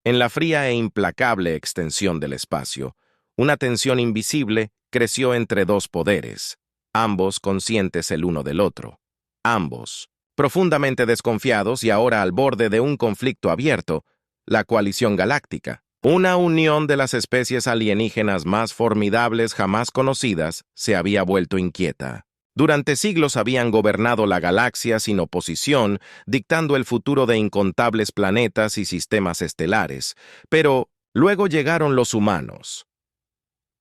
En la fría e implacable extensión del espacio, una tensión invisible creció entre dos poderes, ambos conscientes el uno del otro. Ambos, profundamente desconfiados y ahora al borde de un conflicto abierto, la coalición galáctica. Una unión de las especies alienígenas más formidables jamás conocidas se había vuelto inquieta. Durante siglos habían gobernado la galaxia sin oposición, dictando el futuro de incontables planetas y sistemas estelares. Pero luego llegaron los humanos.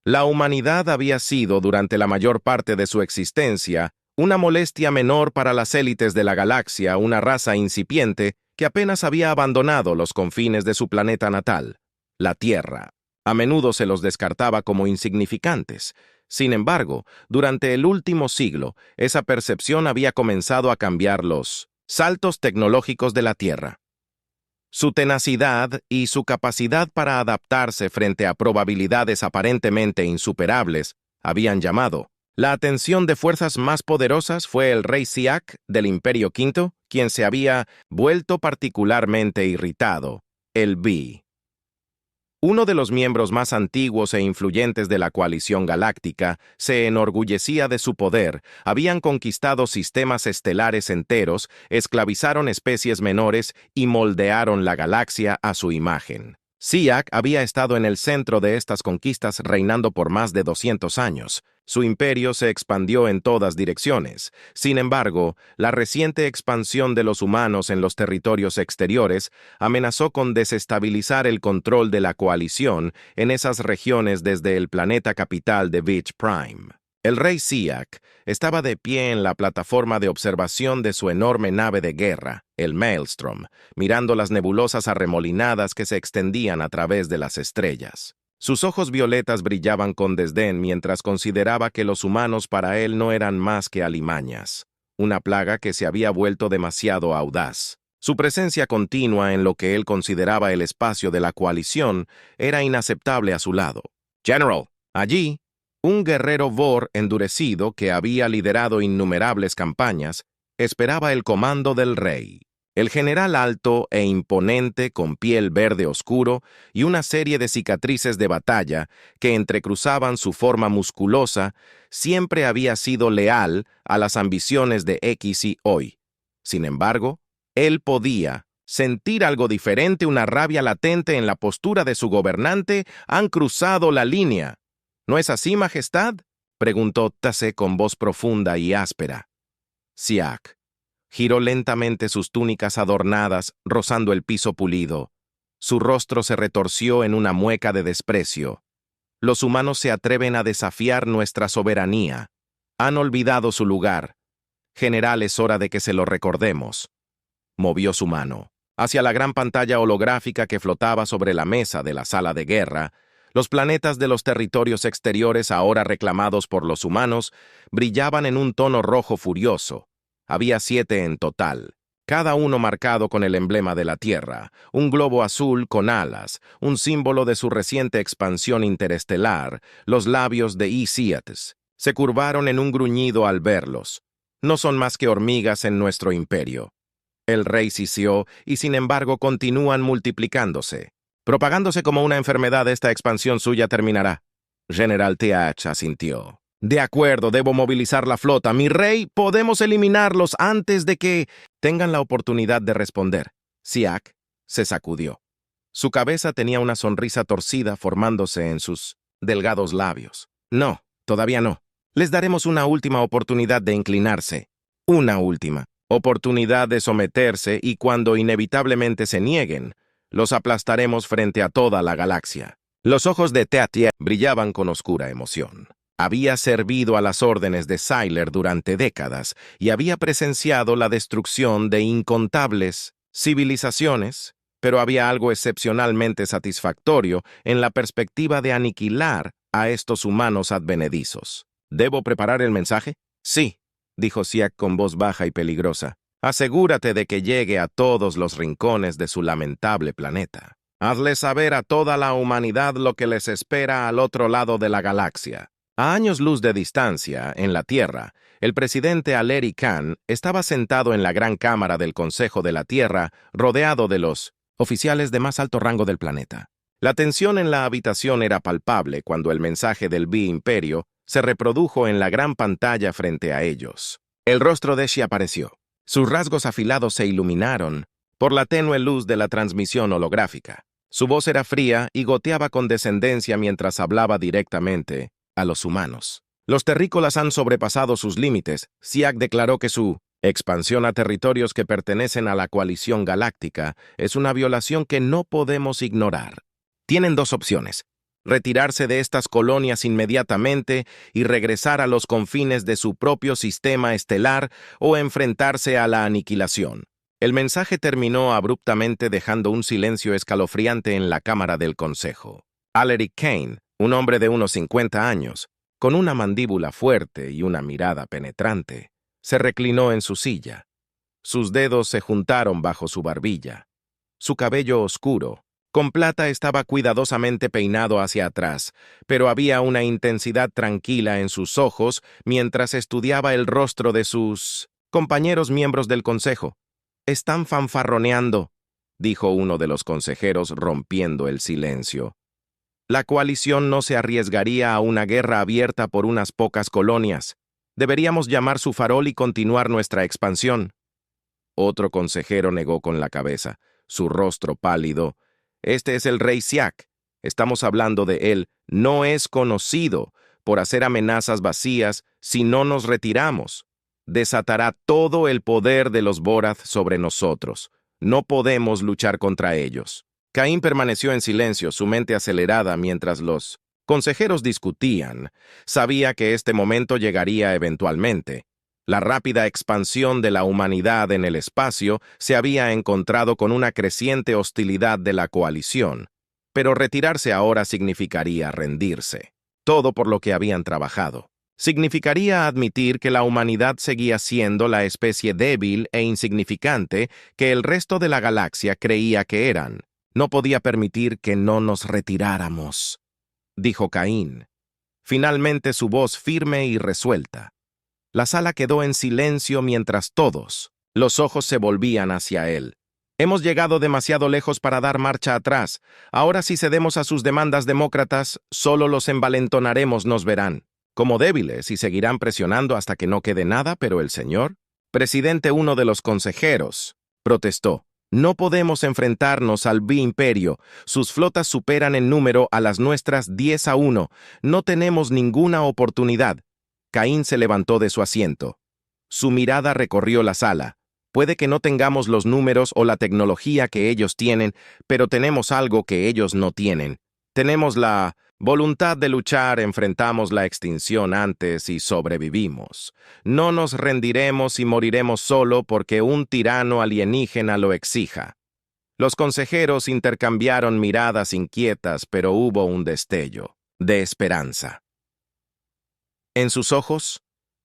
La humanidad había sido, durante la mayor parte de su existencia, una molestia menor para las élites de la galaxia, una raza incipiente que apenas había abandonado los confines de su planeta natal, la Tierra. A menudo se los descartaba como insignificantes. Sin embargo, durante el último siglo, esa percepción había comenzado a cambiar los saltos tecnológicos de la Tierra. Su tenacidad y su capacidad para adaptarse frente a probabilidades aparentemente insuperables habían llamado. La atención de fuerzas más poderosas fue el rey Siak del Imperio V, quien se había vuelto particularmente irritado, el Bi. Uno de los miembros más antiguos e influyentes de la coalición galáctica se enorgullecía de su poder, habían conquistado sistemas estelares enteros, esclavizaron especies menores y moldearon la galaxia a su imagen. Siak había estado en el centro de estas conquistas reinando por más de 200 años. Su imperio se expandió en todas direcciones. Sin embargo, la reciente expansión de los humanos en los territorios exteriores amenazó con desestabilizar el control de la coalición en esas regiones desde el planeta capital de Beach Prime. El rey Siak estaba de pie en la plataforma de observación de su enorme nave de guerra, el Maelstrom, mirando las nebulosas arremolinadas que se extendían a través de las estrellas. Sus ojos violetas brillaban con desdén mientras consideraba que los humanos para él no eran más que alimañas, una plaga que se había vuelto demasiado audaz. Su presencia continua en lo que él consideraba el espacio de la coalición era inaceptable a su lado. «General, allí». Un guerrero Vor endurecido que había liderado innumerables campañas, esperaba el comando del rey. El general alto e imponente con piel verde oscuro y una serie de cicatrices de batalla que entrecruzaban su forma musculosa, siempre había sido leal a las ambiciones de X y hoy. Sin embargo, él podía sentir algo diferente, una rabia latente en la postura de su gobernante. Han cruzado la línea. ¿No es así, Majestad?, preguntó Tase con voz profunda y áspera. Siak giró lentamente sus túnicas adornadas, rozando el piso pulido. Su rostro se retorció en una mueca de desprecio. Los humanos se atreven a desafiar nuestra soberanía. Han olvidado su lugar. General, es hora de que se lo recordemos. Movió su mano hacia la gran pantalla holográfica que flotaba sobre la mesa de la sala de guerra. Los planetas de los territorios exteriores, ahora reclamados por los humanos, brillaban en un tono rojo furioso. Había 7 en total, cada uno marcado con el emblema de la Tierra, un globo azul con alas, un símbolo de su reciente expansión interestelar. Los labios de Isiates se curvaron en un gruñido al verlos. No son más que hormigas en nuestro imperio. El rey sisió y sin embargo continúan multiplicándose. Propagándose como una enfermedad, esta expansión suya terminará. General TH asintió. De acuerdo, debo movilizar la flota. Mi rey, podemos eliminarlos antes de que tengan la oportunidad de responder. Siak se sacudió. Su cabeza tenía una sonrisa torcida formándose en sus delgados labios. No, todavía no. Les daremos una última oportunidad de inclinarse. Una última oportunidad de someterse y cuando inevitablemente se nieguen, los aplastaremos frente a toda la galaxia. Los ojos de Teatia brillaban con oscura emoción. Había servido a las órdenes de Sylar durante décadas y había presenciado la destrucción de incontables civilizaciones, pero había algo excepcionalmente satisfactorio en la perspectiva de aniquilar a estos humanos advenedizos. ¿Debo preparar el mensaje? Sí, dijo Siak con voz baja y peligrosa. Asegúrate de que llegue a todos los rincones de su lamentable planeta. Hazle saber a toda la humanidad lo que les espera al otro lado de la galaxia. A años luz de distancia, en la Tierra, el presidente Aleri Khan estaba sentado en la gran cámara del Consejo de la Tierra, rodeado de los oficiales de más alto rango del planeta. La tensión en la habitación era palpable cuando el mensaje del B-Imperio se reprodujo en la gran pantalla frente a ellos. El rostro de Xi apareció. Sus rasgos afilados se iluminaron por la tenue luz de la transmisión holográfica. Su voz era fría y goteaba con descendencia mientras hablaba directamente a los humanos. Los terrícolas han sobrepasado sus límites. Siak declaró que su expansión a territorios que pertenecen a la coalición galáctica es una violación que no podemos ignorar. Tienen dos opciones: retirarse de estas colonias inmediatamente y regresar a los confines de su propio sistema estelar o enfrentarse a la aniquilación. El mensaje terminó abruptamente dejando un silencio escalofriante en la cámara del consejo. Alaric Kane, un hombre de unos 50 años, con una mandíbula fuerte y una mirada penetrante, se reclinó en su silla. Sus dedos se juntaron bajo su barbilla. Su cabello oscuro, con plata, estaba cuidadosamente peinado hacia atrás, pero había una intensidad tranquila en sus ojos mientras estudiaba el rostro de sus compañeros miembros del consejo. «Están fanfarroneando», dijo uno de los consejeros rompiendo el silencio. «La coalición no se arriesgaría a una guerra abierta por unas pocas colonias. Deberíamos llamar su farol y continuar nuestra expansión». Otro consejero negó con la cabeza, su rostro pálido. «Este es el rey Siak. Estamos hablando de él. No es conocido por hacer amenazas vacías si no nos retiramos. Desatará todo el poder de los Borath sobre nosotros. No podemos luchar contra ellos». Caín permaneció en silencio, su mente acelerada mientras los consejeros discutían. Sabía que este momento llegaría eventualmente. La rápida expansión de la humanidad en el espacio se había encontrado con una creciente hostilidad de la coalición, pero retirarse ahora significaría rendirse. Todo por lo que habían trabajado. Significaría admitir que la humanidad seguía siendo la especie débil e insignificante que el resto de la galaxia creía que eran. «No podía permitir que no nos retiráramos», dijo Caín. Finalmente su voz firme y resuelta. La sala quedó en silencio mientras todos los ojos se volvían hacia él. «Hemos llegado demasiado lejos para dar marcha atrás. Ahora si cedemos a sus demandas demócratas, solo los envalentonaremos, nos verán como débiles y seguirán presionando hasta que no quede nada, pero el señor, presidente, uno de los consejeros, protestó. «No podemos enfrentarnos al B-Imperio. Sus flotas superan en número a las nuestras 10-1. No tenemos ninguna oportunidad». Caín se levantó de su asiento. Su mirada recorrió la sala. «Puede que no tengamos los números o la tecnología que ellos tienen, pero tenemos algo que ellos no tienen. Tenemos la voluntad de luchar, enfrentamos la extinción antes y sobrevivimos. No nos rendiremos y moriremos solo porque un tirano alienígena lo exija». Los consejeros intercambiaron miradas inquietas, pero hubo un destello de esperanza. En sus ojos,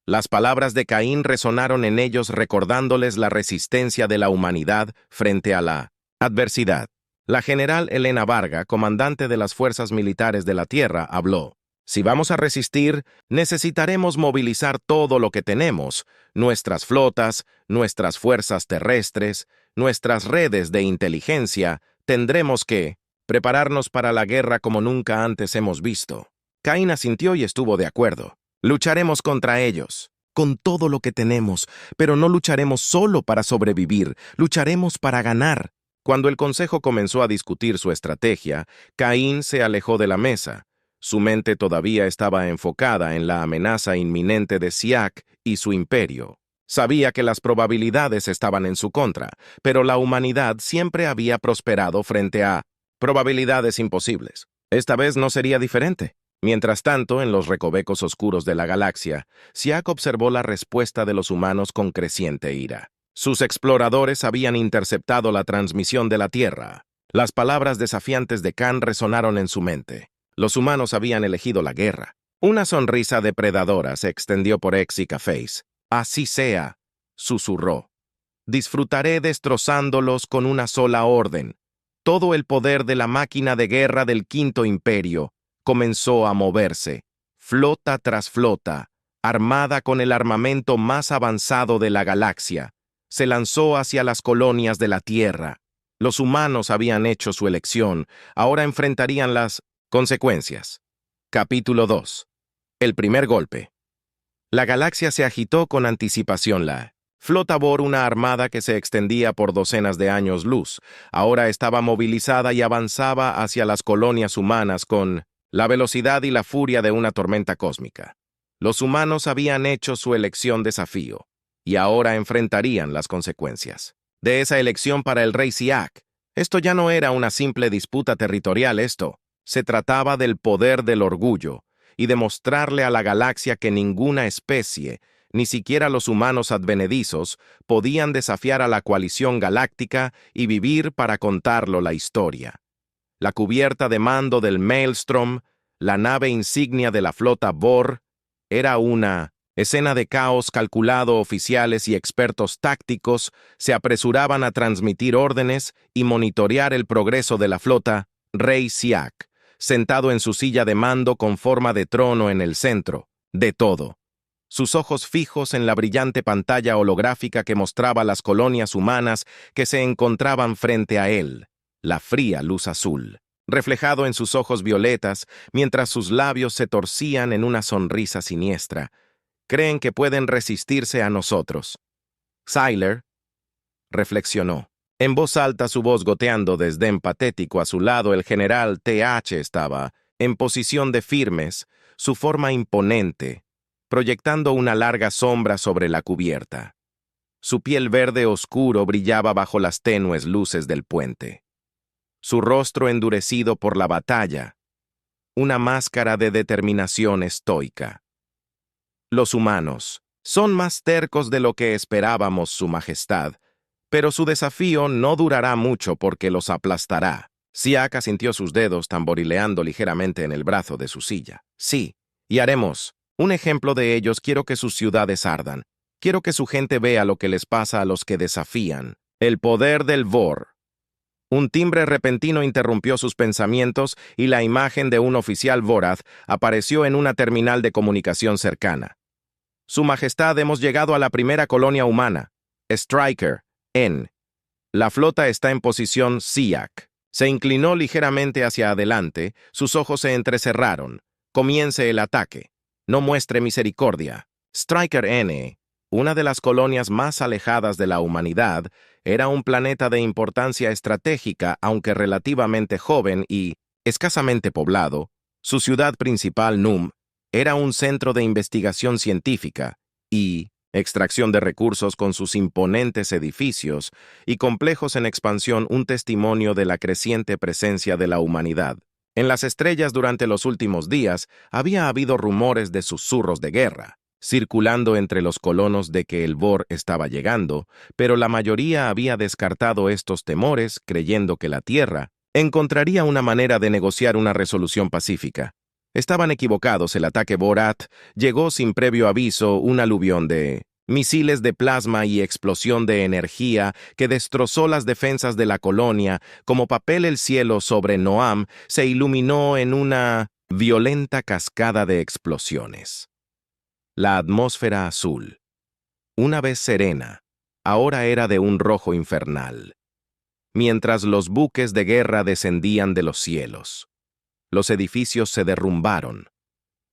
las palabras de Caín resonaron en ellos recordándoles la resistencia de la humanidad frente a la adversidad. La general Elena Varga, comandante de las fuerzas militares de la Tierra, habló. «Si vamos a resistir, necesitaremos movilizar todo lo que tenemos, nuestras flotas, nuestras fuerzas terrestres, nuestras redes de inteligencia. Tendremos que prepararnos para la guerra como nunca antes hemos visto». Caín asintió y estuvo de acuerdo. «Lucharemos contra ellos, con todo lo que tenemos, pero no lucharemos solo para sobrevivir, lucharemos para ganar». Cuando el consejo comenzó a discutir su estrategia, Caín se alejó de la mesa. Su mente todavía estaba enfocada en la amenaza inminente de Siak y su imperio. Sabía que las probabilidades estaban en su contra, pero la humanidad siempre había prosperado frente a probabilidades imposibles. Esta vez no sería diferente. Mientras tanto, en los recovecos oscuros de la galaxia, Siak observó la respuesta de los humanos con creciente ira. Sus exploradores habían interceptado la transmisión de la Tierra. Las palabras desafiantes de Khan resonaron en su mente. Los humanos habían elegido la guerra. Una sonrisa depredadora se extendió por Exika Face. «Así sea», susurró. «Disfrutaré destrozándolos con una sola orden». Todo el poder de la máquina de guerra del Quinto Imperio comenzó a moverse, flota tras flota, armada con el armamento más avanzado de la galaxia. Se lanzó hacia las colonias de la Tierra. Los humanos habían hecho su elección, ahora enfrentarían las consecuencias. Capítulo 2. El primer golpe. La galaxia se agitó con anticipación. La flota Vor, una armada que se extendía por docenas de años luz, ahora estaba movilizada y avanzaba hacia las colonias humanas con la velocidad y la furia de una tormenta cósmica. Los humanos habían hecho su elección desafío, y ahora enfrentarían las consecuencias de esa elección para el rey Siak. Esto ya no era una simple disputa territorial, se trataba del poder del orgullo, y demostrarle a la galaxia que ninguna especie, ni siquiera los humanos advenedizos, podían desafiar a la coalición galáctica y vivir para contarlo la historia. La cubierta de mando del Maelstrom, la nave insignia de la flota Vor, era una escena de caos calculado. Oficiales y expertos tácticos se apresuraban a transmitir órdenes y monitorear el progreso de la flota. Rey Siak, sentado en su silla de mando con forma de trono en el centro, de todo. Sus ojos fijos en la brillante pantalla holográfica que mostraba las colonias humanas que se encontraban frente a él, la fría luz azul, reflejado en sus ojos violetas, mientras sus labios se torcían en una sonrisa siniestra. Creen que pueden resistirse a nosotros. Sylar reflexionó. En voz alta, su voz goteando desdén patético. A su lado, el general TH estaba, en posición de firmes, su forma imponente, proyectando una larga sombra sobre la cubierta. Su piel verde oscuro brillaba bajo las tenues luces del puente. Su rostro endurecido por la batalla, una máscara de determinación estoica. Los humanos son más tercos de lo que esperábamos, Su Majestad, pero su desafío no durará mucho porque los aplastará. Siak asintió sus dedos tamborileando ligeramente en el brazo de su silla. Sí, y haremos un ejemplo de ellos. Quiero que sus ciudades ardan. Quiero que su gente vea lo que les pasa a los que desafían el poder del Vor. Un timbre repentino interrumpió sus pensamientos y la imagen de un oficial Vorath apareció en una terminal de comunicación cercana. Su Majestad, hemos llegado a la primera colonia humana. Striker. La flota está en posición. Siak se inclinó ligeramente hacia adelante, sus ojos se entrecerraron. Comience el ataque. No muestre misericordia. Striker N, una de las colonias más alejadas de la humanidad, era un planeta de importancia estratégica, aunque relativamente joven y escasamente poblado. Su ciudad principal, Num, era un centro de investigación científica y extracción de recursos, con sus imponentes edificios y complejos en expansión, un testimonio de la creciente presencia de la humanidad. En las estrellas durante los últimos días había habido rumores de susurros de guerra, circulando entre los colonos de que el Vor estaba llegando, pero la mayoría había descartado estos temores, creyendo que la Tierra encontraría una manera de negociar una resolución pacífica. Estaban equivocados. El ataque Vorath llegó sin previo aviso, un aluvión de misiles de plasma y explosión de energía que destrozó las defensas de la colonia. Como papel, el cielo sobre Noam se iluminó en una violenta cascada de explosiones. La atmósfera azul, una vez serena, ahora era de un rojo infernal, mientras los buques de guerra descendían de los cielos. Los edificios se derrumbaron,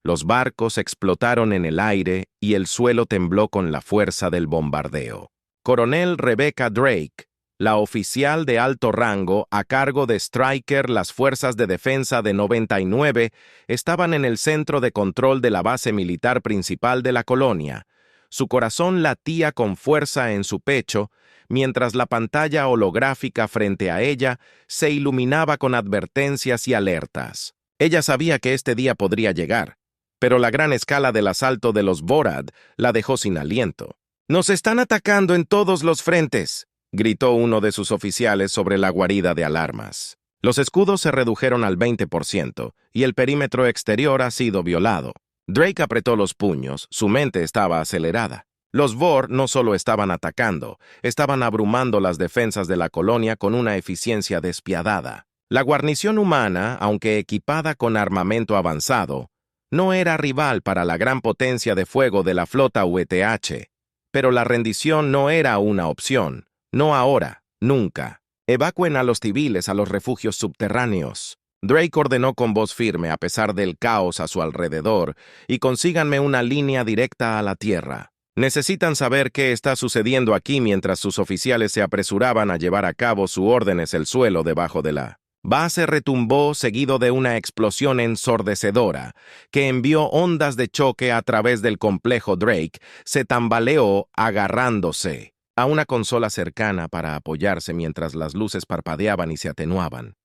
los barcos explotaron en el aire y el suelo tembló con la fuerza del bombardeo. Coronel Rebecca Drake, la oficial de alto rango a cargo de Striker, las fuerzas de defensa de 99, estaban en el centro de control de la base militar principal de la colonia. Su corazón latía con fuerza en su pecho, mientras la pantalla holográfica frente a ella se iluminaba con advertencias y alertas. Ella sabía que este día podría llegar, pero la gran escala del asalto de los Vorath la dejó sin aliento. «¡Nos están atacando en todos los frentes!», gritó uno de sus oficiales sobre la guarida de alarmas. Los escudos se redujeron al 20% y el perímetro exterior ha sido violado. Drake apretó los puños, su mente estaba acelerada. Los Vor no solo estaban atacando, estaban abrumando las defensas de la colonia con una eficiencia despiadada. La guarnición humana, aunque equipada con armamento avanzado, no era rival para la gran potencia de fuego de la flota UETH, pero la rendición no era una opción, no ahora, nunca. Evacúen a los civiles a los refugios subterráneos. Drake ordenó con voz firme a pesar del caos a su alrededor, y consíganme una línea directa a la tierra. Necesitan saber qué está sucediendo aquí mientras sus oficiales se apresuraban a llevar a cabo su órdenes. El suelo debajo de la base retumbó seguido de una explosión ensordecedora que envió ondas de choque a través del complejo. Drake se tambaleó agarrándose a una consola cercana para apoyarse mientras las luces parpadeaban y se atenuaban.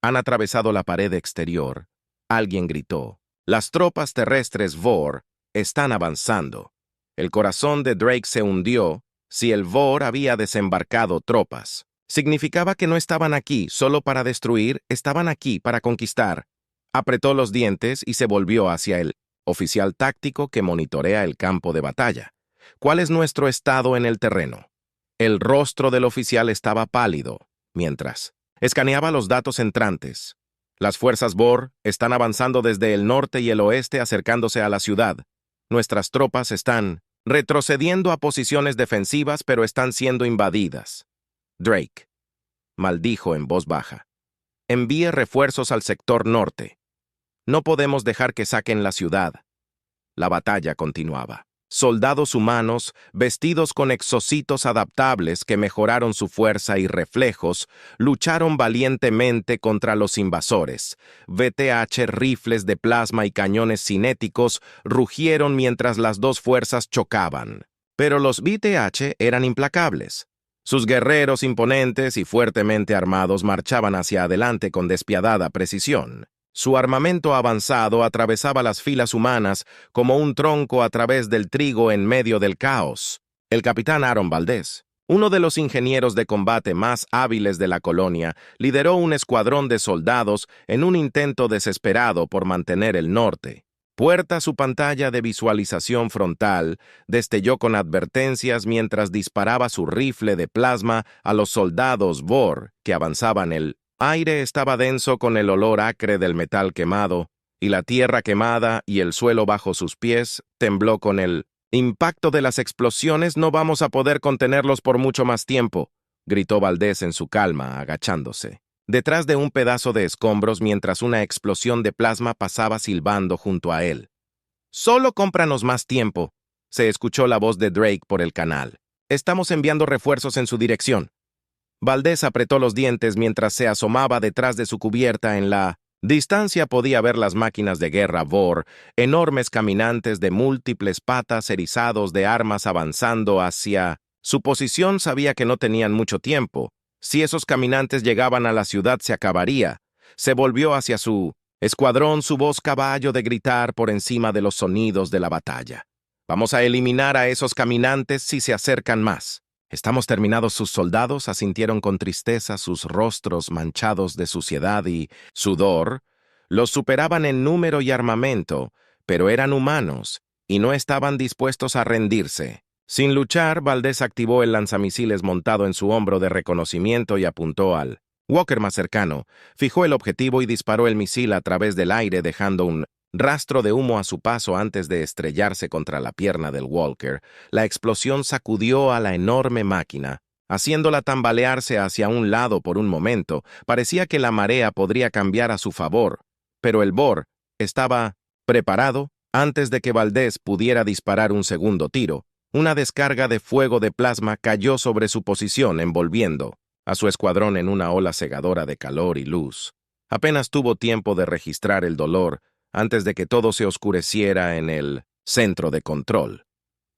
Han atravesado la pared exterior. Alguien gritó. Las tropas terrestres VOR están avanzando. El corazón de Drake se hundió. Si el VOR había desembarcado tropas, significaba que no estaban aquí solo para destruir, estaban aquí para conquistar. Apretó los dientes y se volvió hacia el oficial táctico que monitorea el campo de batalla. ¿Cuál es nuestro estado en el terreno? El rostro del oficial estaba pálido, mientras escaneaba los datos entrantes. Las fuerzas VOR están avanzando desde el norte y el oeste acercándose a la ciudad. Nuestras tropas están retrocediendo a posiciones defensivas, pero están siendo invadidas. Drake maldijo en voz baja. Envíe refuerzos al sector norte. No podemos dejar que saquen la ciudad. La batalla continuaba. Soldados humanos, vestidos con exocitos adaptables que mejoraron su fuerza y reflejos, lucharon valientemente contra los invasores. VTH, rifles de plasma y cañones cinéticos rugieron mientras las dos fuerzas chocaban. Pero los VTH eran implacables. Sus guerreros imponentes y fuertemente armados marchaban hacia adelante con despiadada precisión. Su armamento avanzado atravesaba las filas humanas como un tronco a través del trigo en medio del caos. El capitán Aaron Valdez, uno de los ingenieros de combate más hábiles de la colonia, lideró un escuadrón de soldados en un intento desesperado por mantener el norte. Puerta su pantalla de visualización frontal, destelló con advertencias mientras disparaba su rifle de plasma a los soldados VOR que avanzaban. El aire estaba denso con el olor acre del metal quemado, y la tierra quemada y el suelo bajo sus pies tembló con el impacto de las explosiones. No vamos a poder contenerlos por mucho más tiempo, gritó Valdez en su calma, agachándose detrás de un pedazo de escombros mientras una explosión de plasma pasaba silbando junto a él. Solo cómpranos más tiempo, se escuchó la voz de Drake por el canal. Estamos enviando refuerzos en su dirección. Valdez apretó los dientes mientras se asomaba detrás de su cubierta. En la distancia podía ver las máquinas de guerra VOR, enormes caminantes de múltiples patas erizados de armas avanzando hacia su posición. Sabía que no tenían mucho tiempo. Si esos caminantes llegaban a la ciudad se acabaría. Se volvió hacia su escuadrón, su voz caballo de gritar por encima de los sonidos de la batalla. Vamos a eliminar a esos caminantes si se acercan más. Estamos terminados. Sus soldados asintieron con tristeza, sus rostros manchados de suciedad y sudor. Los superaban en número y armamento, pero eran humanos y no estaban dispuestos a rendirse. Sin luchar, Valdez activó el lanzamisiles montado en su hombro de reconocimiento y apuntó al Walker más cercano. Fijó el objetivo y disparó el misil a través del aire, dejando un rastro de humo a su paso antes de estrellarse contra la pierna del Walker. La explosión sacudió a la enorme máquina, haciéndola tambalearse hacia un lado por un momento. Parecía que la marea podría cambiar a su favor, pero el VOR estaba preparado. Antes de que Valdez pudiera disparar un segundo tiro, una descarga de fuego de plasma cayó sobre su posición, envolviendo a su escuadrón en una ola cegadora de calor y luz. Apenas tuvo tiempo de registrar el dolor antes de que todo se oscureciera en el centro de control.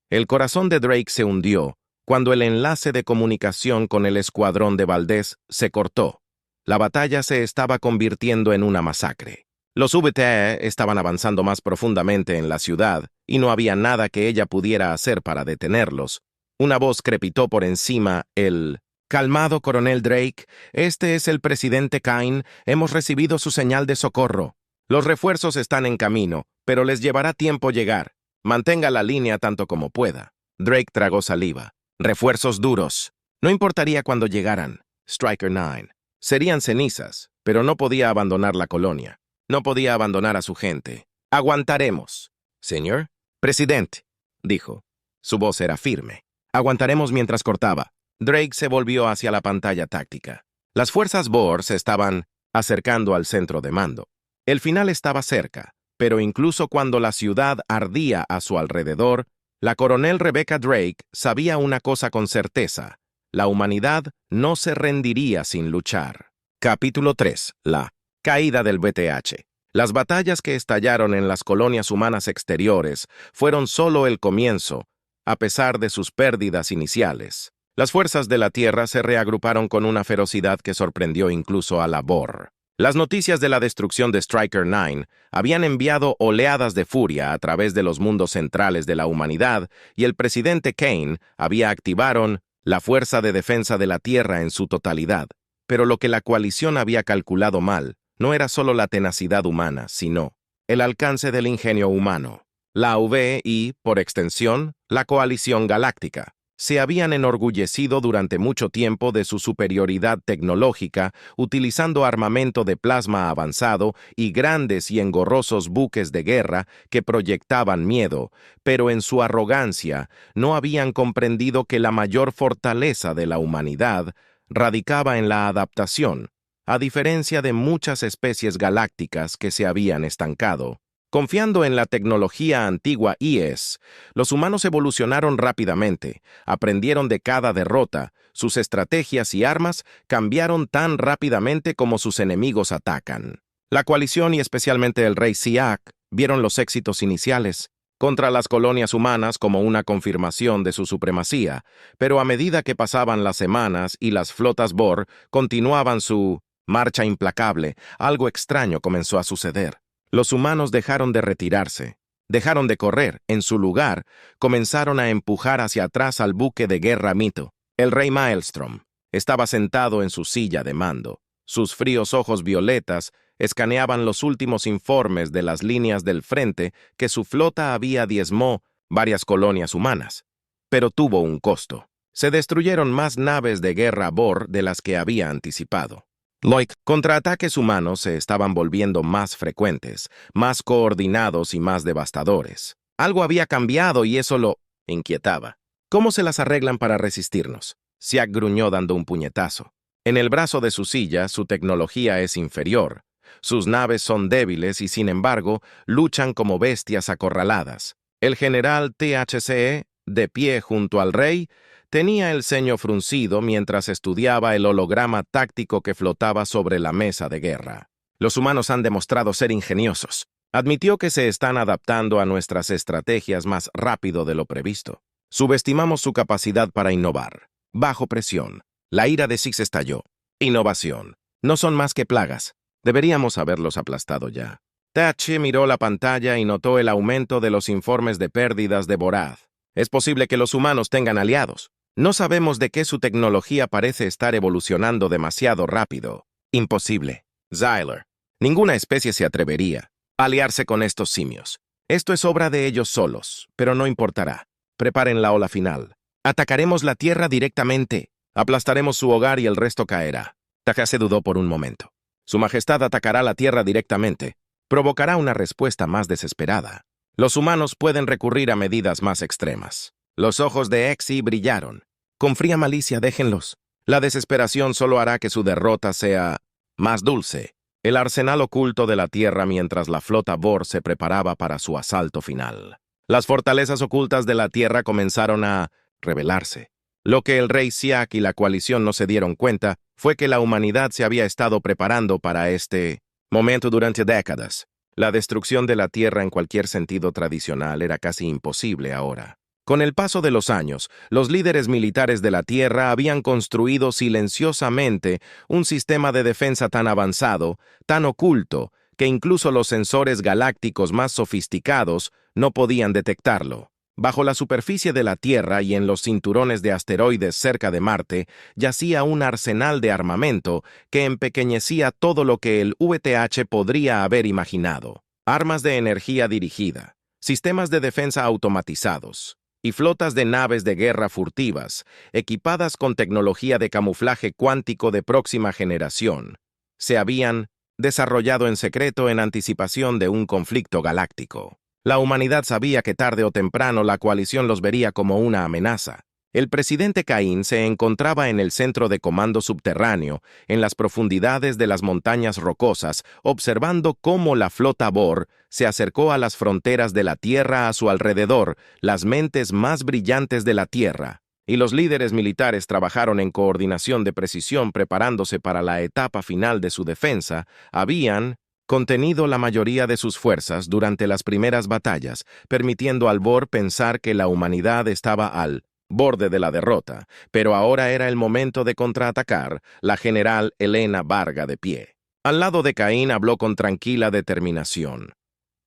El corazón de Drake se hundió cuando el enlace de comunicación con el escuadrón de Valdez se cortó. La batalla se estaba convirtiendo en una masacre. Los VTE estaban avanzando más profundamente en la ciudad y no había nada que ella pudiera hacer para detenerlos. Una voz crepitó por encima. El calmado coronel Drake, este es el presidente Kane. Hemos recibido su señal de socorro. Los refuerzos están en camino, pero les llevará tiempo llegar. Mantenga la línea tanto como pueda. Drake tragó saliva. Refuerzos duros. No importaría cuando llegaran. Striker 9. Serían cenizas, pero no podía abandonar la colonia. No podía abandonar a su gente. Aguantaremos. Señor presidente, dijo. Su voz era firme. Aguantaremos mientras cortaba. Drake se volvió hacia la pantalla táctica. Las fuerzas Bohr se estaban acercando al centro de mando. El final estaba cerca, pero incluso cuando la ciudad ardía a su alrededor, la coronel Rebecca Drake sabía una cosa con certeza: la humanidad no se rendiría sin luchar. Capítulo 3. La caída del BTH. Las batallas que estallaron en las colonias humanas exteriores fueron solo el comienzo, a pesar de sus pérdidas iniciales. Las fuerzas de la Tierra se reagruparon con una ferocidad que sorprendió incluso a la Bohr. Las noticias de la destrucción de Striker 9 habían enviado oleadas de furia a través de los mundos centrales de la humanidad, y el presidente Kane había activaron la Fuerza de Defensa de la Tierra en su totalidad. Pero lo que la coalición había calculado mal no era solo la tenacidad humana, sino el alcance del ingenio humano. La UV y, por extensión, la coalición galáctica se habían enorgullecido durante mucho tiempo de su superioridad tecnológica, utilizando armamento de plasma avanzado y grandes y engorrosos buques de guerra que proyectaban miedo, pero en su arrogancia no habían comprendido que la mayor fortaleza de la humanidad radicaba en la adaptación, a diferencia de muchas especies galácticas que se habían estancado. Confiando en la tecnología antigua IS, los humanos evolucionaron rápidamente, aprendieron de cada derrota, sus estrategias y armas cambiaron tan rápidamente como sus enemigos atacan. La coalición y especialmente el rey Siak vieron los éxitos iniciales contra las colonias humanas como una confirmación de su supremacía, pero a medida que pasaban las semanas y las flotas Bohr continuaban su marcha implacable, algo extraño comenzó a suceder. Los humanos dejaron de retirarse, dejaron de correr. En su lugar, comenzaron a empujar hacia atrás al buque de guerra Mito. El rey Maelstrom estaba sentado en su silla de mando. Sus fríos ojos violetas escaneaban los últimos informes de las líneas del frente que su flota había diezmó varias colonias humanas. Pero tuvo un costo. Se destruyeron más naves de guerra Bohr de las que había anticipado. Los contraataques humanos se estaban volviendo más frecuentes, más coordinados y más devastadores. Algo había cambiado y eso lo inquietaba. ¿Cómo se las arreglan para resistirnos? Siak gruñó dando un puñetazo. En el brazo de su silla, su tecnología es inferior. Sus naves son débiles y, sin embargo, luchan como bestias acorraladas. El general THCE, de pie junto al rey, tenía el ceño fruncido mientras estudiaba el holograma táctico que flotaba sobre la mesa de guerra. Los humanos han demostrado ser ingeniosos. Admitió que se están adaptando a nuestras estrategias más rápido de lo previsto. Subestimamos su capacidad para innovar. Bajo presión. La ira de Six estalló. Innovación. No son más que plagas. Deberíamos haberlos aplastado ya. Tachi miró la pantalla y notó el aumento de los informes de pérdidas de Boraz. Es posible que los humanos tengan aliados. No sabemos de qué su tecnología parece estar evolucionando demasiado rápido. Imposible. Zyler. Ninguna especie se atrevería a aliarse con estos simios. Esto es obra de ellos solos, pero no importará. Preparen la ola final. Atacaremos la Tierra directamente. Aplastaremos su hogar y el resto caerá. Takase dudó por un momento. Su Majestad atacará la Tierra directamente. Provocará una respuesta más desesperada. Los humanos pueden recurrir a medidas más extremas. Los ojos de Exi brillaron. Con fría malicia, déjenlos. La desesperación solo hará que su derrota sea más dulce. El arsenal oculto de la Tierra mientras la flota Bohr se preparaba para su asalto final. Las fortalezas ocultas de la Tierra comenzaron a revelarse. Lo que el rey Siak y la coalición no se dieron cuenta fue que la humanidad se había estado preparando para este momento durante décadas. La destrucción de la Tierra en cualquier sentido tradicional era casi imposible ahora. Con el paso de los años, los líderes militares de la Tierra habían construido silenciosamente un sistema de defensa tan avanzado, tan oculto, que incluso los sensores galácticos más sofisticados no podían detectarlo. Bajo la superficie de la Tierra y en los cinturones de asteroides cerca de Marte, yacía un arsenal de armamento que empequeñecía todo lo que el VTH podría haber imaginado. Armas de energía dirigida, sistemas de defensa automatizados y flotas de naves de guerra furtivas, equipadas con tecnología de camuflaje cuántico de próxima generación, se habían desarrollado en secreto en anticipación de un conflicto galáctico. La humanidad sabía que tarde o temprano la coalición los vería como una amenaza. El presidente Caín se encontraba en el centro de comando subterráneo, en las profundidades de las montañas rocosas, observando cómo la flota Bor se acercó a las fronteras de la Tierra a su alrededor, las mentes más brillantes de la Tierra. Y los líderes militares trabajaron en coordinación de precisión preparándose para la etapa final de su defensa, habían contenido la mayoría de sus fuerzas durante las primeras batallas, permitiendo al Bor pensar que la humanidad estaba al borde de la derrota, pero ahora era el momento de contraatacar. La general Elena Varga de pie. Al lado de Caín habló con tranquila determinación.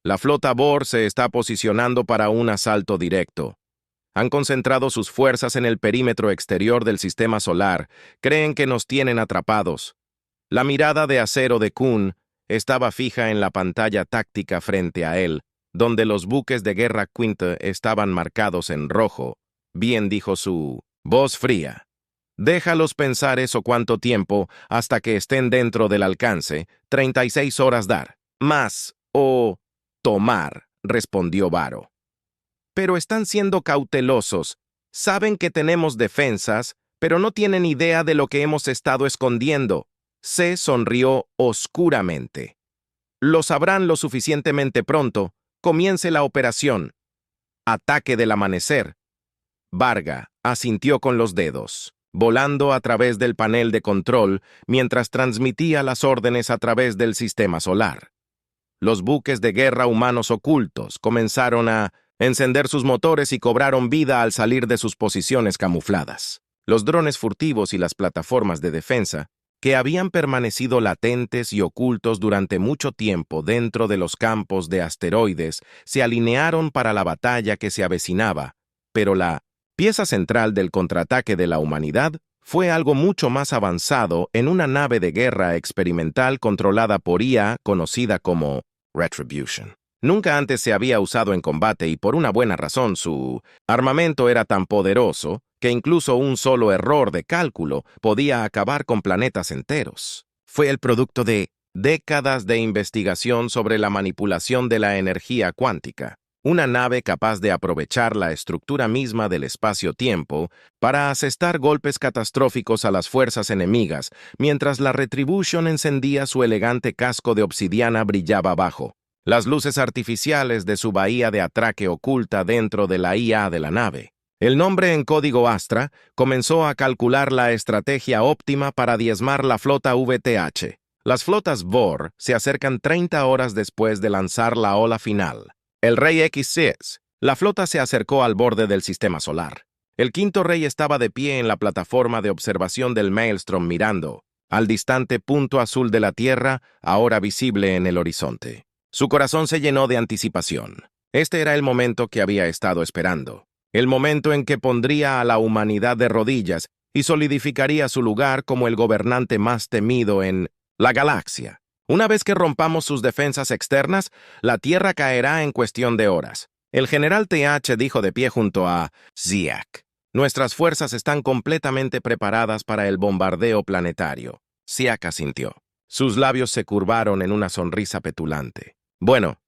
La flota Bor se está posicionando para un asalto directo. Han concentrado sus fuerzas en el perímetro exterior del sistema solar. Creen que nos tienen atrapados. La mirada de acero de Kun estaba fija en la pantalla táctica frente a él, donde los buques de guerra Quinte estaban marcados en rojo. Bien, dijo su voz fría. Déjalos pensar eso cuánto tiempo hasta que estén dentro del alcance. 36 horas dar. Más o tomar, respondió Varo. Pero están siendo cautelosos. Saben que tenemos defensas, pero no tienen idea de lo que hemos estado escondiendo. Se sonrió oscuramente. Lo sabrán lo suficientemente pronto. Comience la operación. Ataque del amanecer. Varga asintió con los dedos, volando a través del panel de control mientras transmitía las órdenes a través del sistema solar. Los buques de guerra humanos ocultos comenzaron a encender sus motores y cobraron vida al salir de sus posiciones camufladas. Los drones furtivos y las plataformas de defensa, que habían permanecido latentes y ocultos durante mucho tiempo dentro de los campos de asteroides, se alinearon para la batalla que se avecinaba, pero la pieza central del contraataque de la humanidad fue algo mucho más avanzado en una nave de guerra experimental controlada por IA conocida como Retribution. Nunca antes se había usado en combate y por una buena razón su armamento era tan poderoso que incluso un solo error de cálculo podía acabar con planetas enteros. Fue el producto de décadas de investigación sobre la manipulación de la energía cuántica. Una nave capaz de aprovechar la estructura misma del espacio-tiempo para asestar golpes catastróficos a las fuerzas enemigas, mientras la Retribution encendía su elegante casco de obsidiana brillaba abajo. Las luces artificiales de su bahía de atraque oculta dentro de la IA de la nave. El nombre en código Astra comenzó a calcular la estrategia óptima para diezmar la flota VTH. Las flotas Bor se acercan 30 horas después de lanzar la ola final. El Rey X6. La flota se acercó al borde del sistema solar. El quinto rey estaba de pie en la plataforma de observación del Maelstrom mirando al distante punto azul de la Tierra, ahora visible en el horizonte. Su corazón se llenó de anticipación. Este era el momento que había estado esperando. El momento en que pondría a la humanidad de rodillas y solidificaría su lugar como el gobernante más temido en la galaxia. Una vez que rompamos sus defensas externas, la Tierra caerá en cuestión de horas. El general TH dijo de pie junto a Ziak. Nuestras fuerzas están completamente preparadas para el bombardeo planetario. Ziak asintió. Sus labios se curvaron en una sonrisa petulante. Bueno,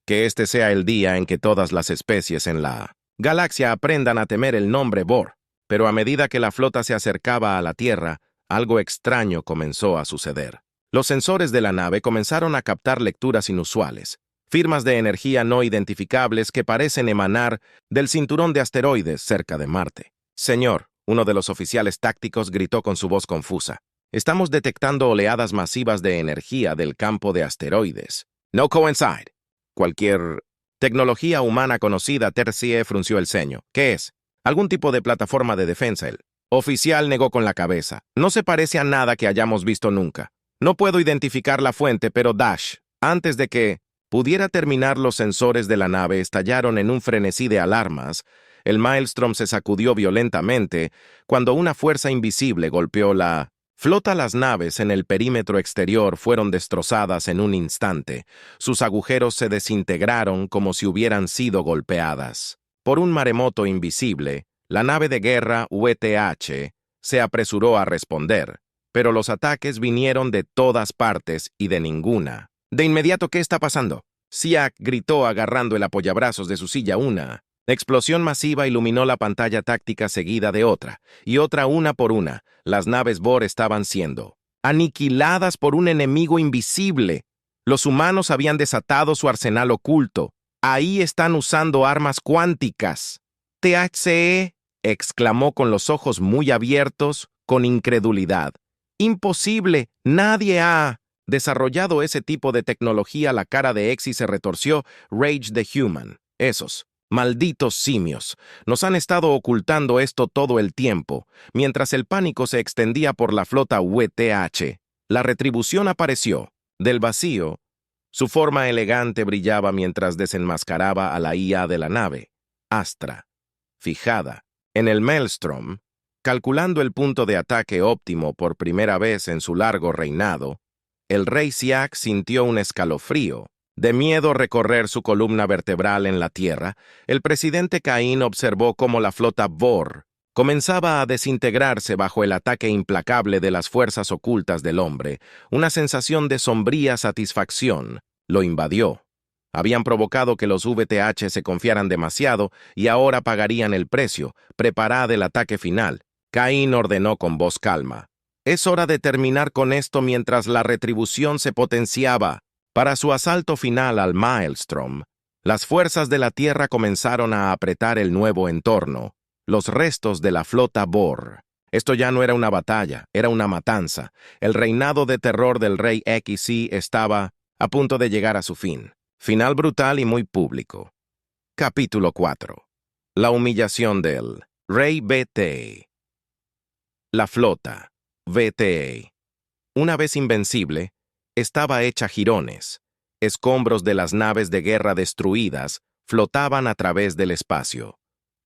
que este sea el día en que todas las especies en la galaxia aprendan a temer el nombre Bor. Pero a medida que la flota se acercaba a la Tierra, algo extraño comenzó a suceder. Los sensores de la nave comenzaron a captar lecturas inusuales, firmas de energía no identificables que parecen emanar del cinturón de asteroides cerca de Marte. Señor, uno de los oficiales tácticos gritó con su voz confusa. Estamos detectando oleadas masivas de energía del campo de asteroides. No coincide. Cualquier tecnología humana conocida, Tercie frunció el ceño. ¿Qué es? ¿Algún tipo de plataforma de defensa? El oficial negó con la cabeza. No se parece a nada que hayamos visto nunca. No puedo identificar la fuente, pero Dash, antes de que pudiera terminar, los sensores de la nave estallaron en un frenesí de alarmas. El Maelstrom se sacudió violentamente cuando una fuerza invisible golpeó la flota. Las naves en el perímetro exterior fueron destrozadas en un instante. Sus agujeros se desintegraron como si hubieran sido golpeadas por un maremoto invisible. La nave de guerra VTH se apresuró a responder, pero los ataques vinieron de todas partes y de ninguna. De inmediato, ¿qué está pasando? Ziak gritó agarrando el apoyabrazos de su silla. Una Explosión masiva iluminó la pantalla táctica seguida de otra, y otra una por una. Las naves Bor estaban siendo aniquiladas por un enemigo invisible. Los humanos habían desatado su arsenal oculto. Ahí están usando armas cuánticas. THCE, exclamó con los ojos muy abiertos, con incredulidad. Imposible, nadie ha desarrollado ese tipo de tecnología. La cara de Exy se retorció. Rage the Human. Esos malditos simios. Nos han estado ocultando esto todo el tiempo. Mientras el pánico se extendía por la flota WTH, la retribución apareció. Del vacío, su forma elegante brillaba mientras desenmascaraba a la IA de la nave, Astra, fijada en el Maelstrom, calculando el punto de ataque óptimo por primera vez en su largo reinado. El rey Siak sintió un escalofrío. De miedo recorrer su columna vertebral en la tierra, el presidente Caín observó cómo la flota Bor comenzaba a desintegrarse bajo el ataque implacable de las fuerzas ocultas del hombre. Una sensación de sombría satisfacción lo invadió. Habían provocado que los VTH se confiaran demasiado y ahora pagarían el precio. Preparad el ataque final. Caín ordenó con voz calma. Es hora de terminar con esto mientras la retribución se potenciaba. Para su asalto final al Maelstrom, las fuerzas de la Tierra comenzaron a apretar el nuevo entorno, los restos de la flota Bor. Esto ya no era una batalla, era una matanza. El reinado de terror del rey XY estaba a punto de llegar a su fin. Final brutal y muy público. Capítulo 4. La humillación del rey BT. La flota VTE, una vez invencible, estaba hecha jirones. Escombros de las naves de guerra destruidas flotaban a través del espacio.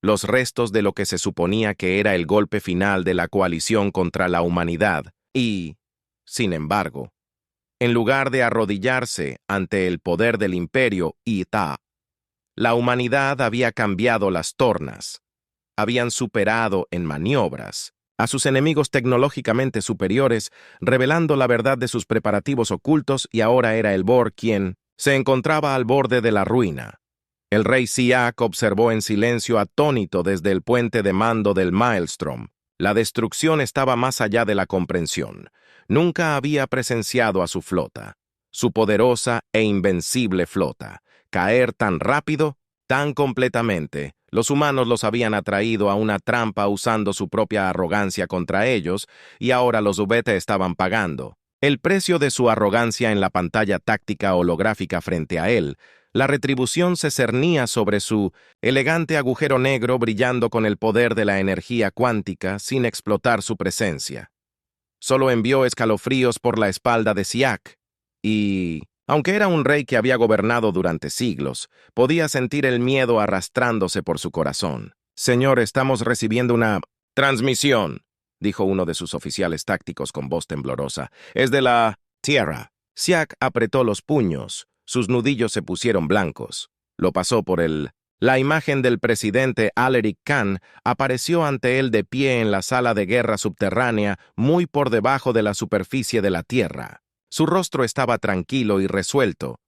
Los restos de lo que se suponía que era el golpe final de la coalición contra la humanidad y, sin embargo, en lugar de arrodillarse ante el poder del imperio Ita, la humanidad había cambiado las tornas. Habían superado en maniobras a sus enemigos tecnológicamente superiores, revelando la verdad de sus preparativos ocultos, y ahora era el Bor quien se encontraba al borde de la ruina. El rey Siak observó en silencio atónito desde el puente de mando del Maelstrom. La destrucción estaba más allá de la comprensión. Nunca había presenciado a su flota, su poderosa e invencible flota, caer tan rápido, tan completamente. Los humanos los habían atraído a una trampa usando su propia arrogancia contra ellos, y ahora los VT estaban pagando el precio de su arrogancia en la pantalla táctica holográfica frente a él. La retribución se cernía sobre su elegante agujero negro, brillando con el poder de la energía cuántica sin explotar su presencia. Solo envió escalofríos por la espalda de Siak, y aunque era un rey que había gobernado durante siglos, podía sentir el miedo arrastrándose por su corazón. «Señor, estamos recibiendo una transmisión», dijo uno de sus oficiales tácticos con voz temblorosa. «Es de la tierra». Siak apretó los puños. Sus nudillos se pusieron blancos. Lo pasó por él. La imagen del presidente Alaric Khan apareció ante él de pie en la sala de guerra subterránea, muy por debajo de la superficie de la tierra. Su rostro estaba tranquilo y resuelto,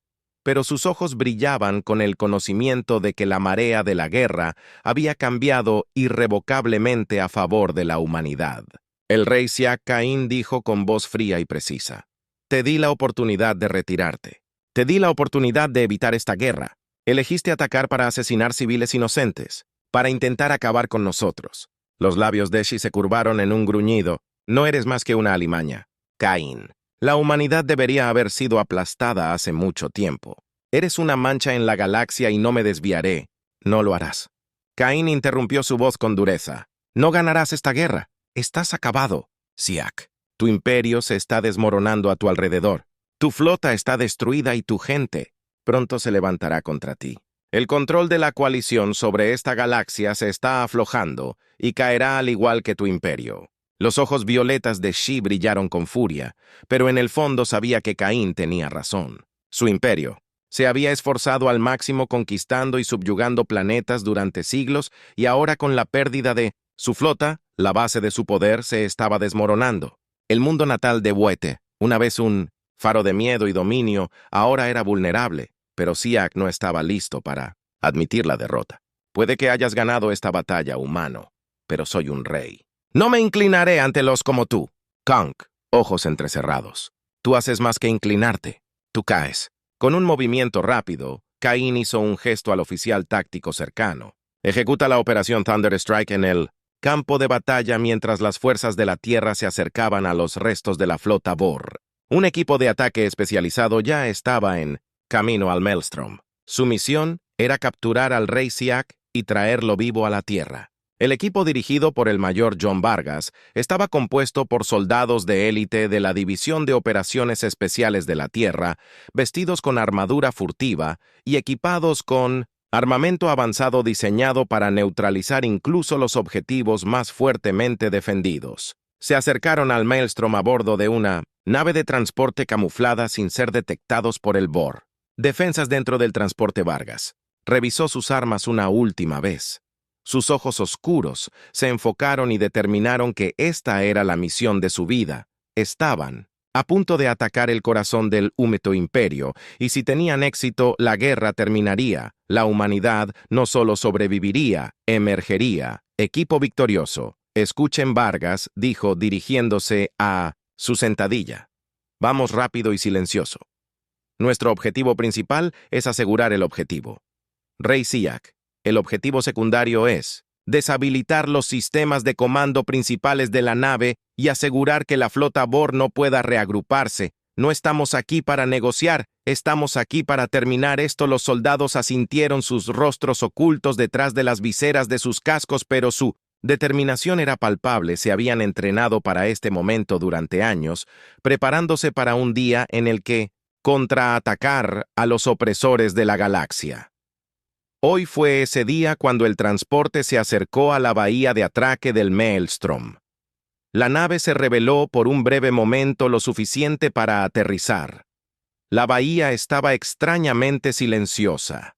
pero sus ojos brillaban con el conocimiento de que la marea de la guerra había cambiado irrevocablemente a favor de la humanidad. El rey Siak Caín dijo con voz fría y precisa: «Te di la oportunidad de retirarte. Te di la oportunidad de evitar esta guerra. Elegiste atacar para asesinar civiles inocentes, para intentar acabar con nosotros». Los labios de Shi se curvaron en un gruñido. «No eres más que una alimaña, Caín. La humanidad debería haber sido aplastada hace mucho tiempo. Eres una mancha en la galaxia y no me desviaré. No lo harás». Caín interrumpió su voz con dureza. «No ganarás esta guerra. Estás acabado, Siak. Tu imperio se está desmoronando a tu alrededor. Tu flota está destruida y tu gente pronto se levantará contra ti. El control de la coalición sobre esta galaxia se está aflojando y caerá al igual que tu imperio». Los ojos violetas de Shi brillaron con furia, pero en el fondo sabía que Caín tenía razón. Su imperio se había esforzado al máximo conquistando y subyugando planetas durante siglos, y ahora, con la pérdida de su flota, la base de su poder se estaba desmoronando. El mundo natal de Wete, una vez un faro de miedo y dominio, ahora era vulnerable, pero Siak no estaba listo para admitir la derrota. Puede que hayas ganado esta batalla, humano, pero soy un rey. No me inclinaré ante los como tú. Kang, ojos entrecerrados. Tú haces más que inclinarte. Tú caes. Con un movimiento rápido, Cain hizo un gesto al oficial táctico cercano. Ejecuta la operación Thunder Strike en el campo de batalla mientras las fuerzas de la Tierra se acercaban a los restos de la flota Bor. Un equipo de ataque especializado ya estaba en camino al Maelstrom. Su misión era capturar al rey Siak y traerlo vivo a la Tierra. El equipo dirigido por el mayor John Vargas estaba compuesto por soldados de élite de la División de Operaciones Especiales de la Tierra, vestidos con armadura furtiva y equipados con armamento avanzado diseñado para neutralizar incluso los objetivos más fuertemente defendidos. Se acercaron al Maelstrom a bordo de una nave de transporte camuflada sin ser detectados por el Bor. Defensas dentro del transporte Vargas. Revisó sus armas una última vez. Sus ojos oscuros se enfocaron y determinaron que esta era la misión de su vida. Estaban a punto de atacar el corazón del húmedo imperio, y si tenían éxito, la guerra terminaría. La humanidad no solo sobreviviría, emergería. Equipo victorioso. Escuchen, Vargas, dijo dirigiéndose a su sentadilla. Vamos rápido y silencioso. Nuestro objetivo principal es asegurar el objetivo. Rey Siak. El objetivo secundario es deshabilitar los sistemas de comando principales de la nave y asegurar que la flota Bor no pueda reagruparse. No estamos aquí para negociar, estamos aquí para terminar esto. Los soldados asintieron, sus rostros ocultos detrás de las viseras de sus cascos, pero su determinación era palpable. Se habían entrenado para este momento durante años, preparándose para un día en el que contraatacar a los opresores de la galaxia. Hoy fue ese día cuando el transporte se acercó a la bahía de atraque del Maelstrom. La nave se reveló por un breve momento lo suficiente para aterrizar. La bahía estaba extrañamente silenciosa.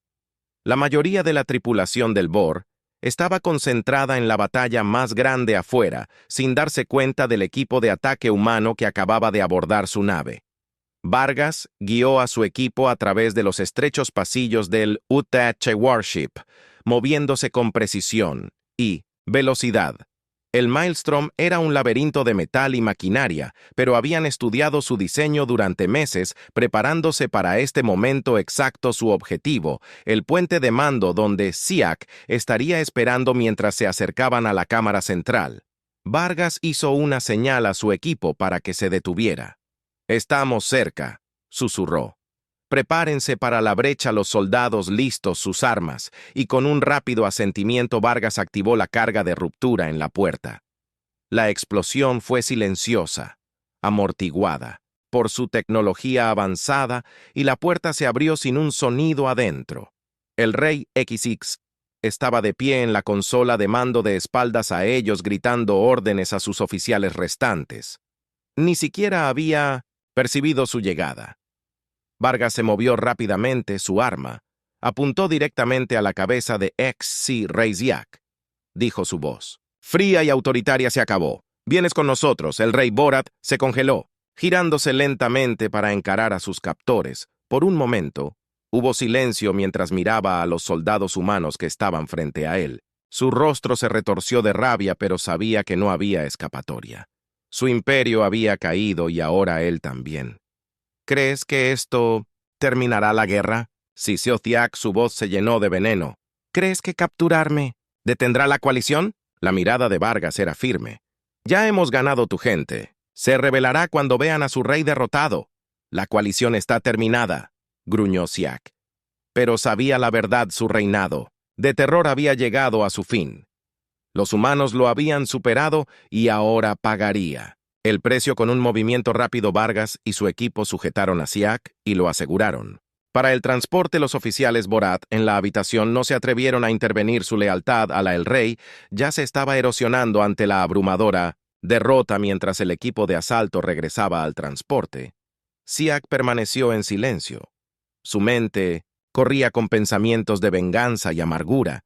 La mayoría de la tripulación del Bor estaba concentrada en la batalla más grande afuera, sin darse cuenta del equipo de ataque humano que acababa de abordar su nave. Vargas guió a su equipo a través de los estrechos pasillos del UTH Warship, moviéndose con precisión y velocidad. El Maelstrom era un laberinto de metal y maquinaria, pero habían estudiado su diseño durante meses, preparándose para este momento exacto. Su objetivo, el puente de mando donde Siak estaría esperando mientras se acercaban a la cámara central. Vargas hizo una señal a su equipo para que se detuviera. «Estamos cerca», susurró. «Prepárense para la brecha». Los soldados listos sus armas, y con un rápido asentimiento Vargas activó la carga de ruptura en la puerta. La explosión fue silenciosa, amortiguada por su tecnología avanzada, y la puerta se abrió sin un sonido adentro. El Rey XX estaba de pie en la consola de mando, de espaldas a ellos, gritando órdenes a sus oficiales restantes. Ni siquiera había percibido su llegada. Vargas se movió rápidamente, su arma apuntó directamente a la cabeza de Rey Siak. Dijo su voz. Fría y autoritaria se acabó. Vienes con nosotros. El rey Borat se congeló, girándose lentamente para encarar a sus captores. Por un momento, hubo silencio mientras miraba a los soldados humanos que estaban frente a él. Su rostro se retorció de rabia, pero sabía que no había escapatoria. Su imperio había caído y ahora él también. ¿Crees que esto terminará la guerra? Siseó Siak, su voz se llenó de veneno. ¿Crees que capturarme detendrá la coalición? La mirada de Vargas era firme. Ya hemos ganado tu gente. Se rebelará cuando vean a su rey derrotado. La coalición está terminada, gruñó Siak. Pero sabía la verdad, su reinado de terror había llegado a su fin. Los humanos lo habían superado y ahora pagaría el precio. Con un movimiento rápido, Vargas y su equipo sujetaron a Siak y lo aseguraron. Para el transporte, los oficiales Borat en la habitación no se atrevieron a intervenir. Su lealtad a el rey ya se estaba erosionando ante la abrumadora derrota. Mientras el equipo de asalto regresaba al transporte, Siak permaneció en silencio. Su mente corría con pensamientos de venganza y amargura,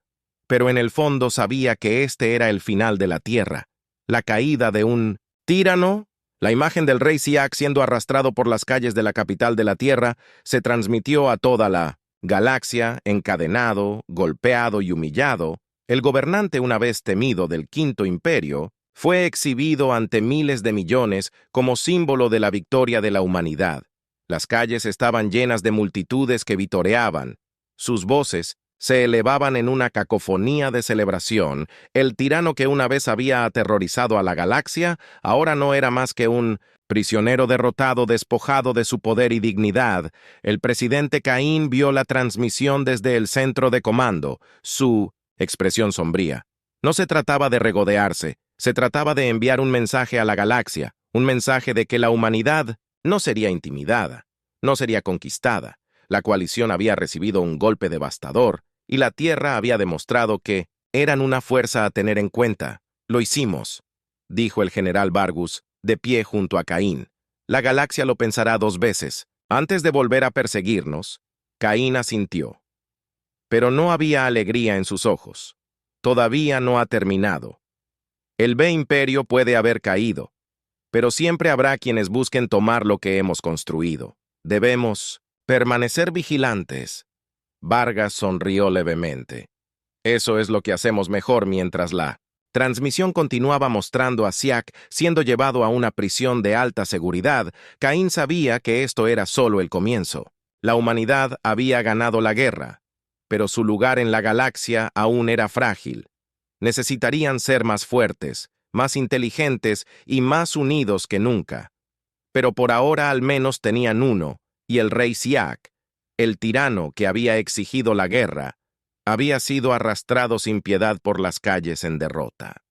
pero en el fondo sabía que este era el final de la Tierra, la caída de un tirano. La imagen del rey Siak siendo arrastrado por las calles de la capital de la Tierra se transmitió a toda la Galaxia, encadenado, golpeado y humillado, el gobernante una vez temido del Quinto Imperio, fue exhibido ante miles de millones como símbolo de la victoria de la humanidad. Las calles estaban llenas de multitudes que vitoreaban. Sus voces se elevaban en una cacofonía de celebración. El tirano que una vez había aterrorizado a la galaxia, ahora no era más que un prisionero derrotado, despojado de su poder y dignidad. El presidente Caín vio la transmisión desde el centro de comando, su expresión sombría. No se trataba de regodearse, se trataba de enviar un mensaje a la galaxia, un mensaje de que la humanidad no sería intimidada, no sería conquistada. La coalición había recibido un golpe devastador y la Tierra había demostrado que eran una fuerza a tener en cuenta. Lo hicimos, dijo el general Vargus, de pie junto a Caín. La galaxia lo pensará 2 veces. Antes de volver a perseguirnos, Caín asintió. Pero no había alegría en sus ojos. Todavía no ha terminado. El B-Imperio puede haber caído, pero siempre habrá quienes busquen tomar lo que hemos construido. Debemos permanecer vigilantes. Vargas sonrió levemente. Eso es lo que hacemos mejor mientras la transmisión continuaba mostrando a Siak siendo llevado a una prisión de alta seguridad. Caín sabía que esto era solo el comienzo. La humanidad había ganado la guerra, pero su lugar en la galaxia aún era frágil. Necesitarían ser más fuertes, más inteligentes y más unidos que nunca. Pero por ahora al menos tenían uno, y el rey Siak, el tirano que había exigido la guerra, había sido arrastrado sin piedad por las calles en derrota.